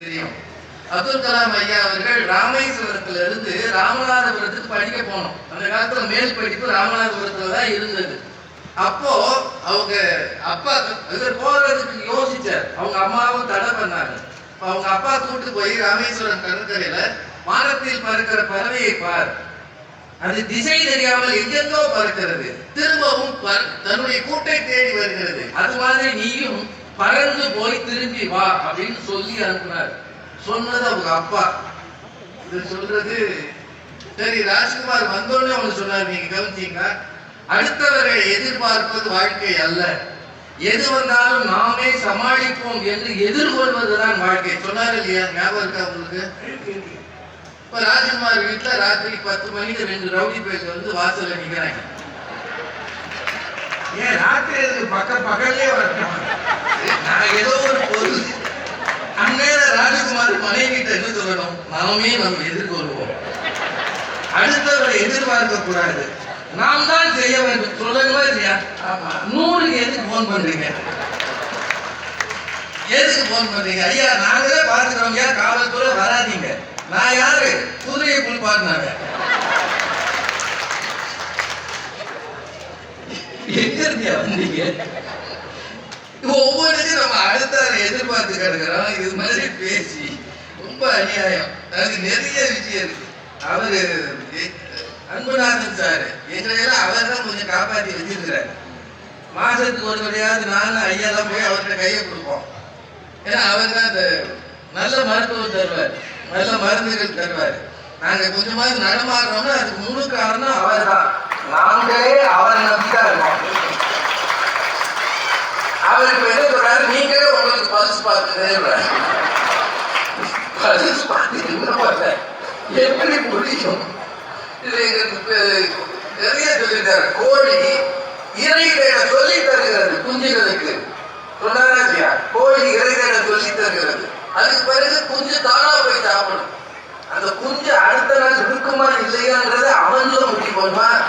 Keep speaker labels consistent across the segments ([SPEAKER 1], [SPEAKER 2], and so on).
[SPEAKER 1] தெரியும். அப்துல் கலாம் ஐயா அவர்கள் ராமேஸ்வரத்துல இருந்து ராமநாதபுரத்துக்கு படிக்க போனோம். அந்த காலத்துல மேல் படிப்பு ராமநாதபுரத்துல தான் இருந்தது. அப்போ அவங்க அப்பா இவர் போறதுக்கு யோசிச்சார். அவங்க அம்மாவும் தடை பண்ணாங்க. அவங்க அப்பா கூட்டு போய் ராமேஸ்வரம் கடற்கரையில வானத்தில் பறக்கிற பறவையை பார், அது திசை தெரியாமல் எங்கெங்கோ பறக்கிறது, திரும்பவும் தன்னுடைய கூட்டை தேடி வருகிறது, அது மாதிரி நீயும் பறந்து போய் திரும்பி வா அப்படின்னு சொல்லி அனுப்புனார். சொன்னது அவங்க அப்பா. இது சொல்றது சரி. ராஜ்குமார் வந்தோடனே அவங்க சொன்னார், நீங்க கவனிச்சீங்க, அடுத்தவரை எதிர்பார்ப்பது வாழ்க்கை அல்ல, எது வந்தாலும் நாமே சமாளிப்போம் என்று எதிர்கொள்வதுதான் வாழ்க்கை சொன்னார் இல்லையா? ஞாபகம் இருக்கா உங்களுக்கு? இப்ப ராஜ்குமார் வீட்டுல ராத்திரி 10 மணிக்கு 2 ரவுடி பேர் வந்து வாசல்ல நிக்கிறாங்க.
[SPEAKER 2] ஏன் ராத்திரி பகல்லே வரணும்?
[SPEAKER 1] நான் ஏதோ ஒரு பொருள் அந்நேர ராஜகுமார் மனைவிட்ட என்ன சொல்லணும்? நாமே நம்ம எதிர்கொள்வோம், அடுத்தவரை எதிர்பார்க்க கூடாது, நாம் தான் செய்ய வேண்டும். சொல்லணுமா இல்லையா? 100க்கு எதுக்கு போன் பண்றீங்க? எதுக்கு போன் பண்றீங்க? ஐயா நாங்களே பார்த்துக்கிறோம், ஐயா காவல்துறை வராதீங்க. நான் யாரு? குதிரையை குளிப்பாட்டினாங்க. எங்க இருந்தியா வந்தீங்க? ஒவ்வொருத்தையும் நம்ம அடுத்தவரை எதிர்பார்த்து கிடக்கிறோம். இது மாதிரி பேசி ரொம்ப அநியாயம். அதுக்கு நிறைய விஷயம் இருக்கு. அவரு அன்புநாதன் சார் எங்களையெல்லாம் அவர் தான் கொஞ்சம் காப்பாற்றி வச்சிருக்கிறார். மாசத்துக்கு ஒரு வரையாவது நானும் ஐயா தான் போய் அவர்கிட்ட கையை கொடுப்போம். ஏன்னா அவர் தான் அந்த நல்ல மருத்துவம் தருவார், நல்ல மருந்துகள் தருவார். நாங்க கொஞ்சமாவது நடமாடுறோம்னா அதுக்கு முழு காரணம் அவர் தான். நாங்களே அவரை நம்பிதான் இருக்கோம். அவருக்கு என்ன சொல்றாரு? நீங்களே உங்களுக்கு பல்ஸ் பார்த்து பல்ஸ் பார்த்து எப்படி முடியும்? இது எங்களுக்கு நிறைய சொல்லிட்டாரு. கோழி இறை தேட சொல்லி தருகிறது குஞ்சுகளுக்கு. சொன்னாரா இல்லையா? கோழி இறை தேட சொல்லி தருகிறது. அதுக்கு பிறகு குஞ்சு தானா போய் சாப்பிடும். அந்த குஞ்சு அடுத்த நாள் இருக்குமா இல்லையான்றதை அவன்ல முடிவு பண்ணுவான்.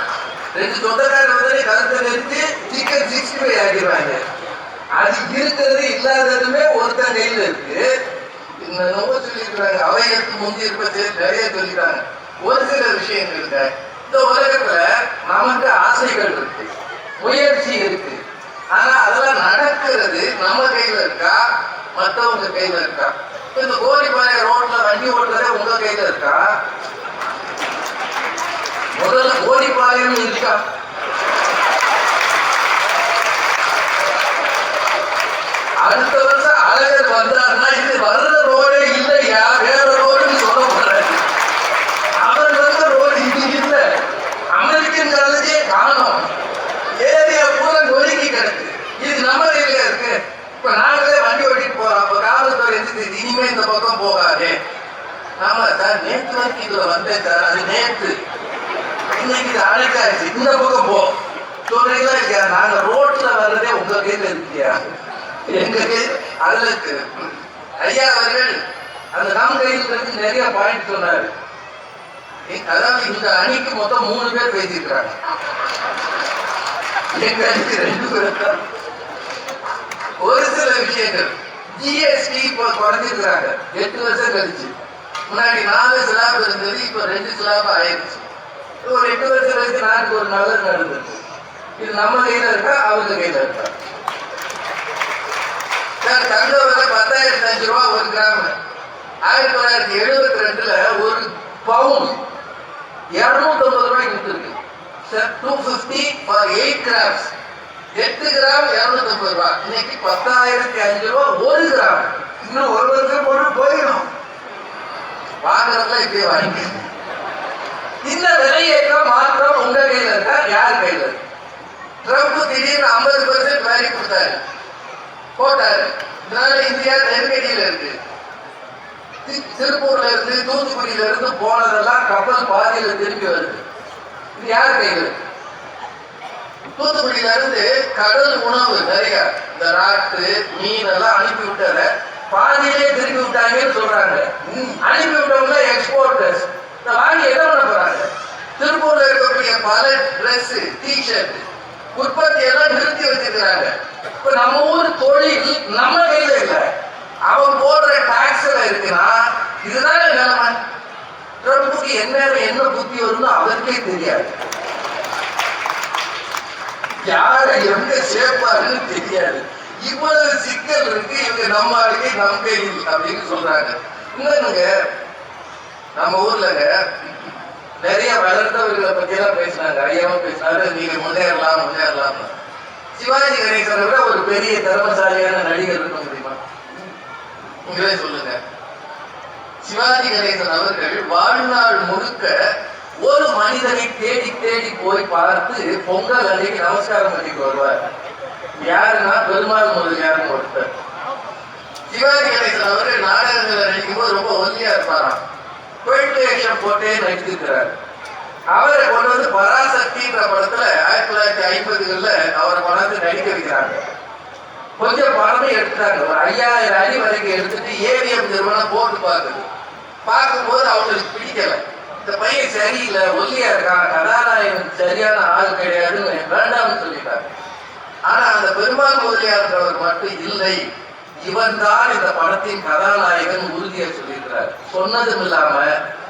[SPEAKER 1] 2 சொந்தக்காரர் வந்து கருத்தை நிறுத்தி சிக்கன் 65 ஆகிடுவாங்க. அது இருக்கிறது இல்லாததுமே ஒருத்தன் கையில இருக்கு. ரொம்ப சொல்லியிருக்கிறாங்க. அவையத்து முந்தி இருப்பது நிறைய சொல்லிக்கிறாங்க. ஒரு சில விஷயங்கள் இருக்க இந்த உலகத்துல நமக்கு ஆசைகள் இருக்கு, முயற்சி இருக்கு. ஆனா அதெல்லாம் நடக்கிறது நம்ம கையில இருக்கா, மற்றவங்க கையில இருக்கா? இந்த கோரிப்பாளைய ரோட்ல வண்டி ஓட்டுறதே உங்க கையில இருக்கா? முதல்ல கோரிப்பாளையம் இருக்கா? அடுத்த வருஷம் அழகர் வந்தாருன்னா இது வர்ற ரோடே இல்லையா, வேற ரோடுன்னு சொல்ல போறாரு. அவர் வந்த ரோடு இது இல்லை. அமெரிக்கன் காலேஜே காணும், ஏரியா பூரா நொறுக்கி கிடக்கு. இது நம்ம கையில இருக்கு. இப்ப நாங்களே வண்டி ஓட்டிட்டு போறோம். அப்ப காவல்துறை எதிர்த்து இனிமே இந்த பக்கம் போகாதே. ஆமா சார், நேற்று வரைக்கும் இதுல வந்தேன் சார், அது நேற்று, இன்னைக்கு இது அழைக்காச்சு, இந்த பக்கம் போ சொல்றீங்களா இல்லையா? நாங்க ரோட்ல வர்றதே உங்க கையில இருக்கியா? எங்க கையில் அதுல இருக்கு. ஐயா அவர்கள் அந்த நம் கையில் இருந்து நிறைய பாயிண்ட் சொன்னாரு. அதாவது இந்த அணிக்கு மொத்தம் 3 பேர் பேசியிருக்கிறாங்க. எங்க அணிக்கு 2 பேர் தான். ஒரு சில விஷயங்கள் ஜிஎஸ்டி இப்போ குறைஞ்சிருக்கிறாங்க. 8 வருஷம் கழிச்சு. முன்னாடி 4 ஸ்லாப் இருந்தது, இப்போ 2 ஸ்லாப் ஆயிடுச்சு. ஒரு 8 வருஷம் கழிச்சு நாட்டுக்கு ஒரு நல்லது நடந்தது. இது நம்ம கையில இருக்கா, அவங்க கையில இருக்கா? சார், தங்க விலை 10,005 ரூபா ஒரு கிராம். 1972ல ஒரு பவுன் 250 ரூபாய்க்கு விட்டுருக்கு. 250 for 8 கிராம்ஸ். 8 கிராம் 250 ரூபா. இன்னைக்கு 10,005 ரூபா ஒரு கிராம். இன்னும் ஒரு வருஷம் போட்டு போயிடும். வாங்குறதுல இப்படியே வாங்கி இந்த விலையேற்றம் மாற்றம் உங்க கையில இருக்கா, யார் கையில இருக்கு? ட்ரம்ப் திடீர்னு 50% வேரி கொடுத்தாரு, போட்டாரு. இதனால இந்தியா நெருக்கடியில இருக்கு. திருப்பூர்ல இருந்து தூத்துக்குடியில இருந்து போனதெல்லாம் கப்பல் பாதியில திரும்பி வருது. இது யார் கையில இருக்கு? தூத்துக்குடியில இருந்து கடல் உணவு நிறைய இந்த ராட்டு மீன் எல்லாம் அனுப்பி விட்டார பாதியிலே திரும்பி விட்டாங்கன்னு சொல்றாங்க. அனுப்பி விட்டவங்க எக்ஸ்போர்ட்டர்ஸ் வாங்கி என்ன பண்ண போறாங்க? திருப்பூர்ல இருக்கக்கூடிய பல டிரெஸ், டிஷர்ட் உற்பத்தி எல்லாம் நிறுத்தி வச்சிருக்கிறாங்க. இப்ப நம்ம ஊர் தொழில் நம்ம கையில இல்லை, அவன் போடுற டாக்ஸ்ல இருக்குன்னா இதுதான் நிலைமை. ட்ரம்புக்கு என்ன புத்தி வரும்னு அவருக்கே தெரியாது, யார எங்க சேர்ப்பாருன்னு தெரியாது. இவ்வளவு சிக்கல் இருக்கு, இவங்க நம்ம ஆளுக்கு நம்பிக்கை அப்படின்னு சொல்றாங்க. இன்னொன்னுங்க, நம்ம ஊர்லங்க நிறைய வளர்ந்தவர்களை பத்தி எல்லாம் பேசினாங்க, ஐயாவும் பேசினாரு, நீங்க முன்னேறலாம். சிவாஜி கணேசனை விட ஒரு பெரிய திறமசாலியான நடிகர் இருக்க முடியுமா? நீங்களே சொல்லுங்க. சிவாஜி கணேசன் அவர்கள் வாழ்நாள் முழுக்க ஒரு மனிதனை தேடி தேடி போய் பார்த்து பொங்கல் அன்னைக்கு நமஸ்காரம் பண்ணிட்டு வருவார். யாருன்னா பெருமாள் முதலியார்னு ஒருத்தர். சிவாஜி கணேசன் அவர்கள் நாடகங்களை நடிக்கும் போது ரொம்ப ஒல்லியா இருப்பாராம். கோயில் வேஷம் போட்டே நடித்திருக்கிறார். அவரை கொண்டு வந்து பராசக்தின்ற படத்துல 1950களில் அவரை கொண்டாந்து நடிக்க வைக்கிறாங்க. கொஞ்சம் பணமே எடுத்துட்டாங்க, ஒரு 5000 அடி வரைக்கும் எடுத்துட்டு ஏவிஎம் நிறுவனம் போட்டு பார்க்கும்போது அவங்களுக்கு பிடிக்கல. இந்த பையன் சரியில்லை, ஒல்லியா இருக்கான், கதாநாயகன் சரியான ஆள் கிடையாதுன்னு வேண்டாம்னு சொல்லிட்டாங்க. ஆனா அந்த பெருமாள் முதலியார் மட்டும் இல்லை, இவன் தான் இந்த படத்தின் கதாநாயகன் உறுதியை சொல்லியிருக்கிறார். சொன்னதும் இல்லாம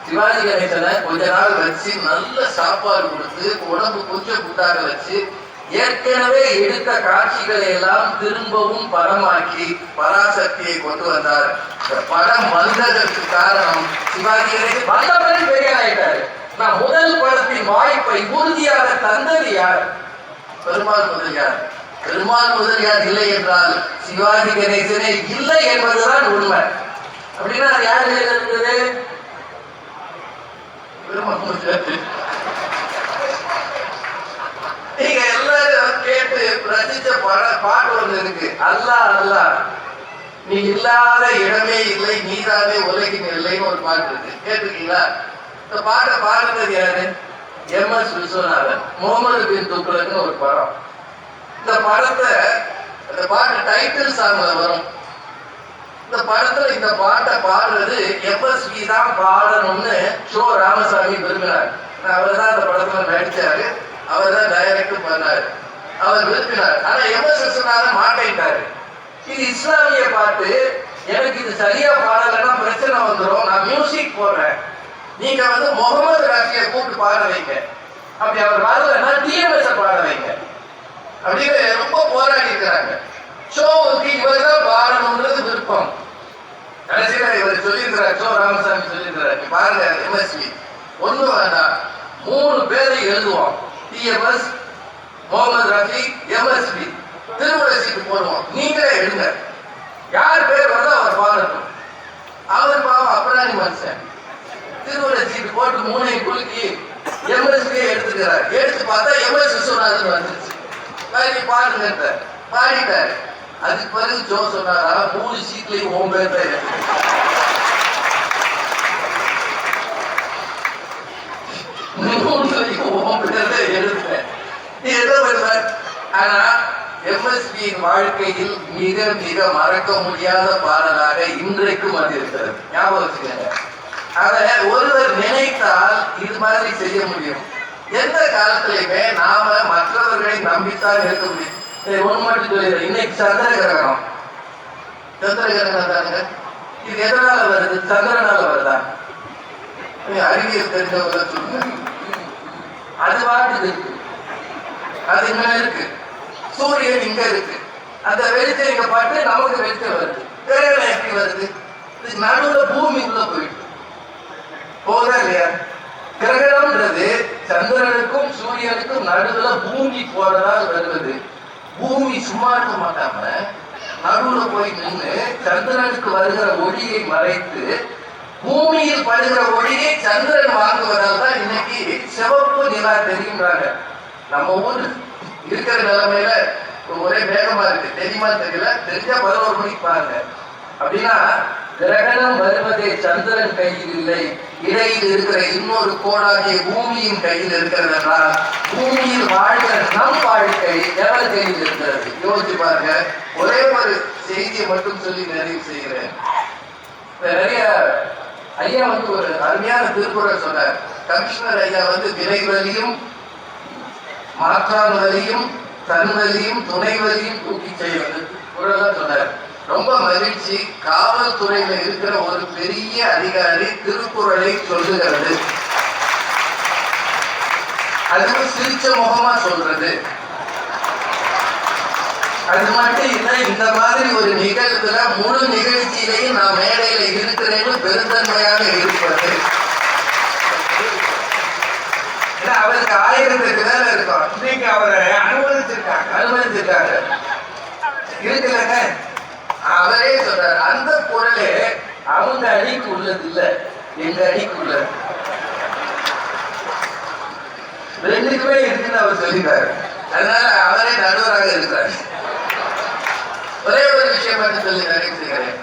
[SPEAKER 1] சிவாஜி கணேசனை கொஞ்ச நாள் வச்சு நல்ல சாப்பாடு கொடுத்து உடம்பு கொஞ்சம் குட்டாக வச்சு ஏற்கனவே எடுத்த காட்சிகளை எல்லாம் திரும்பவும் படமாக்கி பராசக்தியை கொண்டு வந்தார். இந்த படம் வந்ததற்கு காரணம் சிவாஜி கணேசன் வந்தவரை பெரிய ஆயிட்டாரு. நான் முதல் படத்தின் வாய்ப்பை உறுதியாக தந்தது யார்? பெருமாள் முதலியார். பெருமாள் முதலியார் இல்லை என்றால் சிவாஜி கணேசனே இல்லை என்பதுதான் உண்மை. அப்படின்னா அது யார் இருந்தது? பெருமாள் முதலியார். நீங்க எல்லாரும் கேட்டு ரசிச்ச பாட்டு ஒன்று இருக்கு, அல்லா அல்லா நீ இல்லாத இடமே இல்லை, நீதானே உலகின் இல்லைன்னு ஒரு பாட்டு இருக்கு, கேட்டிருக்கீங்களா? இந்த பாட்டை பாடுறது யாரு? MS விஸ்வநாதன். முகமது பின் துக்ளக்னு ஒரு படம். இந்த படத்தை, இந்த பாட்டு டைட்டில் சாங்ல வரும். இந்த படத்துல இந்த பாட்டை பாடுறது MSV தான் பாடணும்னு ஷோ ராமசாமி விரும்பினார். அவர் தான் இந்த படத்துல நடிச்சாரு, அவர் தான் டைரக்ட் பண்ணாரு, அவர் விரும்பினார். ஆனா MS விஸ்வநாதன் மாட்டேன்ட்டாரு. இது இஸ்லாமிய பாட்டு, எனக்கு இது சரியா பாடலைன்னா பிரச்சனை வந்துடும், நான் மியூசிக் போடுறேன், நீங்க வந்து முகமது ரஃபியை கூப்பிட்டு பாட வைங்க, அப்படி அவர் வரலன்னா TMS பாட வைங்க அப்படின்னு ரொம்ப போராடி இருக்கிறாங்க. ஷோவுக்கு இவர் தான் பாடணும்ன்றது விருப்பம். கடைசியில இவர் சொல்லியிருக்கிறார், ஷோ ராமசாமி சொல்லியிருக்கிறார், நீ பாருங்க MSV ஒன்றும் வேண்டாம், 3 பேரை எழுதுவோம், TMS, முகமது ரஃபி, MSV, திருமண சீட்டு போடுவோம், நீங்களே எழுங்க, யார் பேர் வந்து அவர் பாடட்டும். அவர் பாவம் அப்புறாணி மனுஷன், திருமண சீட்டு போட்டு 3ஐயும் குலுக்கி MSV எடுத்துக்கிறார். எடுத்து பார்த்தா MS விஸ்வநாதன் வந்துருச்சு. பாடுங்க பாடிட்டாரு. அதுக்கு பிறகு ஜோ சொன்னாரா, 3 சீட்லையும் 9 பேர் தான் இருக்கு, 3லையும் 9 பேர் தான் எடுத்தேன். ஆனா MSVயின் வாழ்க்கையில் மிக மிக மறக்க முடியாத பாடலாக இன்றைக்கும் அது இருக்கிறது. ஞாபகம் வச்சுக்கோங்க. அதை ஒருவர் நினைத்தால் இது மாதிரி செய்ய முடியும். எந்த காலத்திலையுமே நாம மற்றவர்களை நம்பித்தான் இருக்க முடியும். ஒன்று மட்டும் சொல்லிடுறேன், இன்னைக்கு சந்திர கிரகணம் தானுங்க. இது எதனால வருது? சந்திரனால வருதா? அறிவியல் தெரிஞ்சவங்க சொல்லுங்க. அது வாட்டுது இருக்கு, அது இங்க இருக்கு, சூரியன் இங்க இருக்கு, அந்த வெளிச்சம் இங்க பாட்டு நமக்கு வெளிச்சம் வருது. கிரகணம் எப்படி வருது? நடுவுல பூமி உள்ள போயிட்டு போதா இல்லையா? கிரகணம்ன்றது சந்திரனுக்கும் சூரியனுக்கும் நடுவுல பூமி போறதால் வருவது. பூமி சும்மா இருக்க மாட்டாம நடுவுல போய் நின்று சந்திரனுக்கு வருகிற ஒளியை மறைத்து பூமியில் படுகிற ஒளியை சந்திரன் வாங்குவதால் தான் இன்னைக்கு சிவப்பு நிலா தெரியுங்கிறாங்க. நம்ம ஊர் இருக்கிற நிலைமையில ஒரே வேகமா இருக்கு, தெரியுமா தெரியல, தெரிஞ்சா 11 மணிக்கு பாருங்க. அப்படின்னா கிரகணம் வருவதே சந்திரன் கையில் இல்லை, இடையில் இருக்கிற இன்னொரு கோடாகிய பூமியின் கையில் இருக்கிறது என்றால் பூமியில் வாழ்கிற நம் வாழ்க்கை எவர் கையில் இருக்கிறது? யோசிச்சு பாருங்க. ஒரே ஒரு செய்தியை மட்டும் சொல்லி நிறைவு செய்கிறேன். நிறைய ஐயா வந்து ஒரு அருமையான திருக்குறள் சொன்னார். கமிஷனர் ஐயா வந்து விரைவலியும் மாற்றான் வலியும் தன் வலியும் துணை வலியும் தூக்கி செய்வது குரல் சொன்னார். ரொம்ப மகிழ்ச்சி. காவல்துறையில இருக்கிற ஒரு பெரிய அதிகாரி திருக்குறளை சொல்லுகிறது, அதுவும் சிரிச்ச முகமா சொல்றது. அது மட்டும் இல்ல, இந்த மாதிரி ஒரு நிகழ்வுல முழு நிகழ்ச்சியிலையும் நான் மேடையில இருக்கிறேன்னு பெருந்தன்மையாக இருப்பது. அவருக்கு 1000 வேலை இருக்கும்.
[SPEAKER 2] இன்னைக்கு அவரை
[SPEAKER 1] அனுமதிச்சிருக்காங்க இருக்குல்லங்க. அவரே சொல்றாரு, அந்த குரலே அவங்க அடிக்கு உள்ளது இல்ல, எங்க அடிக்கு உள்ளது. ரெண்டுக்குமே இருக்குன்னு அவர் சொல்லிட்டாரு. அதனால அவரே நடுவராக இருக்கிறார். ஒரே ஒரு விஷயம் மட்டும் சொல்லி நினைக்கிறேன்.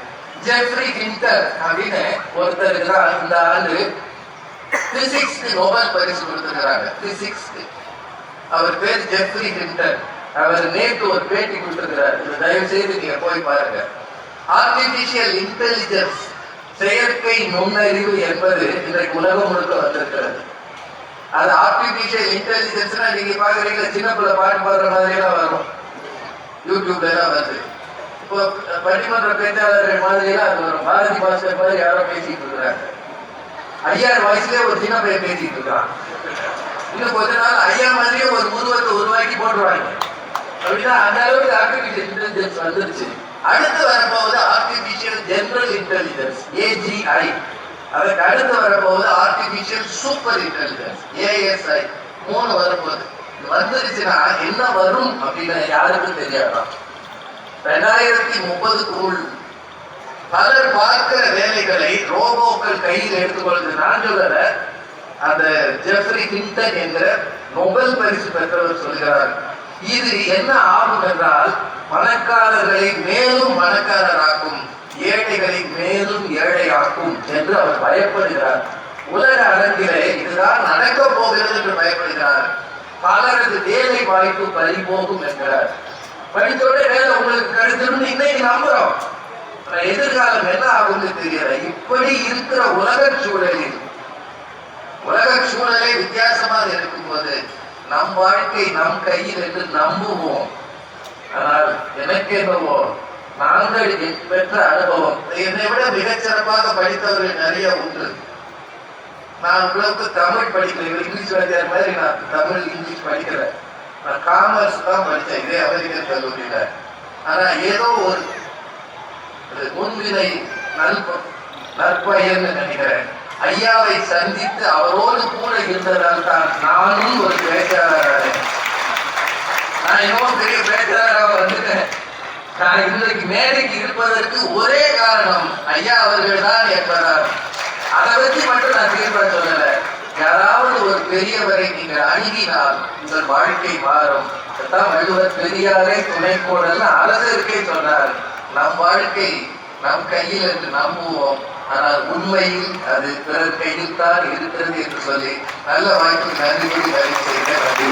[SPEAKER 1] ஜெஃப்ரி ஹிண்டர் அப்படின்னு ஒருத்தருக்கு தான் இந்த ஆண்டு பிசிக்ஸ்க்கு நோபல் பரிசு கொடுத்திருக்கிறாங்க. பிசிக்ஸ்க்கு அவர் பேர் ஜெஃப்ரி ஹிண்டர். அவர் நேற்று ஒரு பேட்டி கொடுத்திருக்கிறார். தயவு செய்து நீங்க போய் பாருங்க. ஆர்டிபிஷியல் இன்டெலிஜென்ஸ், செயற்கை நுண்ணறிவு என்பது இன்றைக்கு உலகம் முழுக்க வந்திருக்கிறது. அது ஆர்டிபிஷியல் இன்டெலிஜென்ஸ்னா நீங்க பாக்குறீங்க, சின்ன பிள்ளை பாட்டு பாடுற மாதிரி எல்லாம் வரும், யூடியூப்ல எல்லாம் வருது. இப்போ பட்டிமன்ற பேச்சாளர்கள் மாதிரி எல்லாம் அது வரும். பாரதி பாஸ்கர் மாதிரி யாரோ பேசிட்டு இருக்கிறாங்க. 5000 வயசுலயே ஒரு சின்ன பையன் பேசிட்டு இருக்கான். இன்னும் கொஞ்ச நாள் ஐயா மாதிரியே ஒரு உருவத்தை உருவாக்கி போட்டுருவாங்க. அப்படின்னா அந்த அளவுக்கு ஆர்டிபிஷியல் இன்டெலிஜென்ஸ் வந்துருச்சு. அடுத்து வரப்போவது ஆர்டிபிஷியல் ஜெனரல் இன்டெலிஜென்ஸ், AGI. அதுக்கு அடுத்து வரப்போவது ஆர்டிபிஷியல் சூப்பர் இன்டெலிஜென்ஸ், ASI. 3 வரப்போகுது. வந்துருச்சுன்னா என்ன வரும் அப்படின்னு யாருக்கும் தெரியாதான். 2030க்குள் பலர் பார்க்கிற வேலைகளை ரோபோக்கள் கையில் எடுத்துக்கொள்வது. நான் சொல்லல, அந்த ஜெஃப்ரி ஹிண்டர் என்கிற நோபல் பரிசு பெற்றவர் சொல்கிறார். இது என்ன ஆகும் என்றால் பணக்காரர்களை மேலும் பணக்காரராக்கும், ஏழைகளை மேலும் ஏழையாக்கும் என்று அவர் பயப்படுகிறார். உலக அரங்கிலே இதுதான் நடக்க போகிறது என்று பயப்படுகிறார். பலரது வேலை வாய்ப்பு பறிபோகும் என்கிறார். படித்தோட வேலை உங்களுக்கு கிடைச்சிடும் இன்னைக்கு நம்புறோம். எதிர்காலம் என்ன ஆகும்னு தெரியல. இப்படி இருக்கிற உலக சூழலை வித்தியாசமாக இருக்கும்போது நம் வாழ்க்கை நம் கையில் என்று நம்புவோம். ஆனால் எனக்கு என்னவோ, நாங்கள் பெற்ற அனுபவம், என்னை விட மிகச்சிறப்பாக படித்தவர்கள் நிறைய உண்டு. நான் உங்களுக்கு தமிழ் படிக்கல, இங்கிலீஷ் வாத்தியார் மாதிரி நான் தமிழ் இங்கிலீஷ் படிக்கல. நான் காமர்ஸ் தான் படித்தேன் இதே அமெரிக்கன் கல்லூரியில. ஆனா ஏதோ ஒரு முன்வினை நற்பயன்னு நினைக்கிறேன். ஐயாவை சந்தித்து அவரோடு கூட இருந்ததால் தான் நானும் ஒரு பேச்சாளர். நான் இன்னும் பெரிய பேச்சாளராக வந்துட்டேன். நான் இன்றைக்கு மேடைக்கு இருப்பதற்கு ஒரே காரணம் ஐயா அவர்கள் தான் என்பதால். அதை வச்சு மட்டும் நான் தீர்ப்பா சொல்லல. யாராவது ஒரு பெரியவரை நீங்கள் அணுகினால் உங்கள் வாழ்க்கை மாறும். வள்ளுவர் பெரியாரை துணைக்கோடல் அரசருக்கே சொன்னார். நம் வாழ்க்கை நம் கையில் என்று நம்புவோம். ஆனால் உண்மையில் அது பிறர் கையில் தான் இருக்கிறது என்று சொல்லி நல்ல வாய்ப்பு நன்றி செய்ய நன்றி.